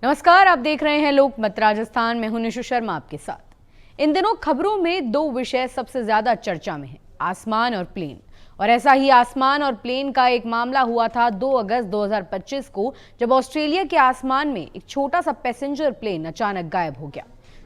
नमस्कार, आप देख रहे हैं लोकमत राजस्थान में। हूं निशु शर्मा आपके साथ। इन दिनों खबरों में दो विषय सबसे ज्यादा चर्चा में हैं, आसमान और प्लेन। और ऐसा ही आसमान और प्लेन का एक मामला हुआ था 2 अगस्त 2025 को, जब ऑस्ट्रेलिया के आसमान में एक छोटा सा पैसेंजर प्लेन अचानक गायब हो गया,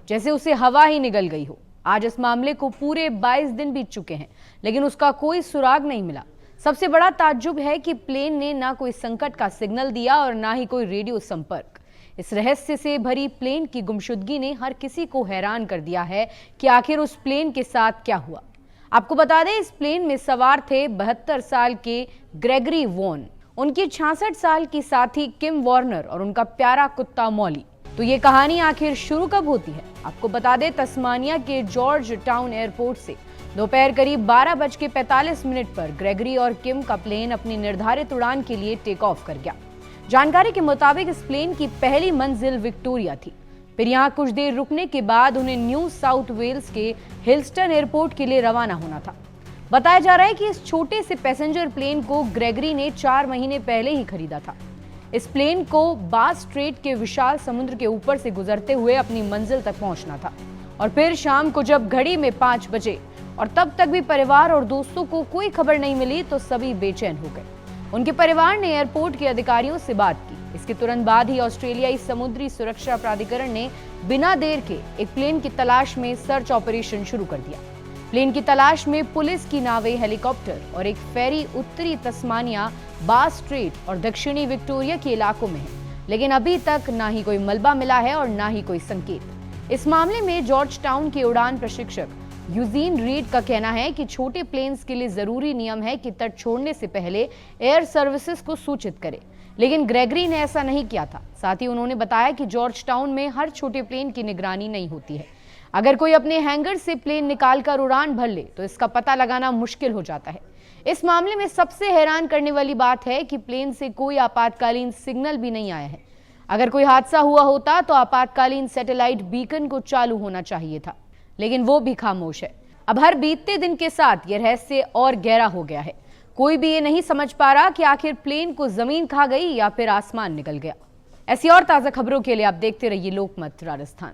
जैसे उसे हवा ही निगल गई हो। आज इस मामले को पूरे 22 दिन बीत चुके हैं, लेकिन उसका कोई सुराग नहीं मिला। सबसे बड़ा ताज्जुब है कि प्लेन ने ना कोई संकट का सिग्नल दिया और ना ही कोई रेडियो संपर्क। इस रहस्य से भरी प्लेन की गुमशुदगी ने हर किसी को हैरान कर दिया है कि आखिर उस प्लेन के साथ क्या हुआ। आपको बता दें, इस प्लेन में सवार थे 72 साल के ग्रेगरी वॉन, उनकी 66 साल की साथी किम वार्नर और उनका प्यारा कुत्ता मॉली। तो ये कहानी आखिर शुरू कब होती है? आपको बता दें, तस्मानिया के जॉर्ज टाउन एयरपोर्ट से दोपहर करीब 12:45 पर ग्रेगरी और किम का प्लेन अपनी निर्धारित उड़ान के लिए टेक ऑफ कर गया। जानकारी के मुताबिक इस प्लेन की पहली मंजिल विक्टोरिया थी। फिर यहां कुछ देर रुकने के बाद उन्हें न्यू साउथ वेल्स के हिल्स्टन एयरपोर्ट के लिए रवाना होना था। बताया जा रहा है कि इस छोटे से पैसेंजर प्लेन को ग्रेगरी ने 4 महीने पहले ही खरीदा था। इस प्लेन को बास स्ट्रेट के विशाल समुद्र के ऊपर से गुजरते हुए अपनी मंजिल तक पहुंचना था। और फिर शाम को जब घड़ी में 5 बजे और तब तक भी परिवार और दोस्तों को कोई खबर नहीं मिली, तो सभी बेचैन हो गए। उनके परिवार ने एयरपोर्ट के अधिकारियों से बात की। इसके तुरंत बाद ही ऑस्ट्रेलियाई समुद्री सुरक्षा प्राधिकरण ने बिना देर के एक प्लेन की तलाश में सर्च ऑपरेशन शुरू कर दिया। प्लेन की तलाश में पुलिस की नावें, हेलीकॉप्टर और एक फेरी उत्तरी तस्मानिया, बास स्ट्रेट और दक्षिणी विक्टोरिया के इलाकों में है, लेकिन अभी तक ना ही कोई मलबा मिला है और ना ही कोई संकेत। इस मामले में जॉर्ज टाउन के उड़ान प्रशिक्षक यूजीन रीड का कहना है कि छोटे प्लेन्स के लिए जरूरी नियम है कि तट छोड़ने से पहले एयर सर्विसेज को सूचित करें, लेकिन ग्रेगरी ने ऐसा नहीं किया था। साथ ही उन्होंने बताया कि जॉर्ज टाउन में हर छोटे प्लेन की निगरानी नहीं होती है। अगर कोई अपने हैंगर से प्लेन निकालकर उड़ान भर ले तो इसका पता लगाना मुश्किल हो जाता है। इस मामले में सबसे हैरान करने वाली बात है कि प्लेन से कोई आपातकालीन सिग्नल भी नहीं आया है। अगर कोई हादसा हुआ होता तो आपातकालीन सैटेलाइट बीकन को चालू होना चाहिए था, लेकिन वो भी खामोश है। अब हर बीतते दिन के साथ यह रहस्य और गहरा हो गया है। कोई भी ये नहीं समझ पा रहा कि आखिर प्लेन को जमीन खा गई या फिर आसमान निकल गया। ऐसी और ताजा खबरों के लिए आप देखते रहिए लोकमत राजस्थान।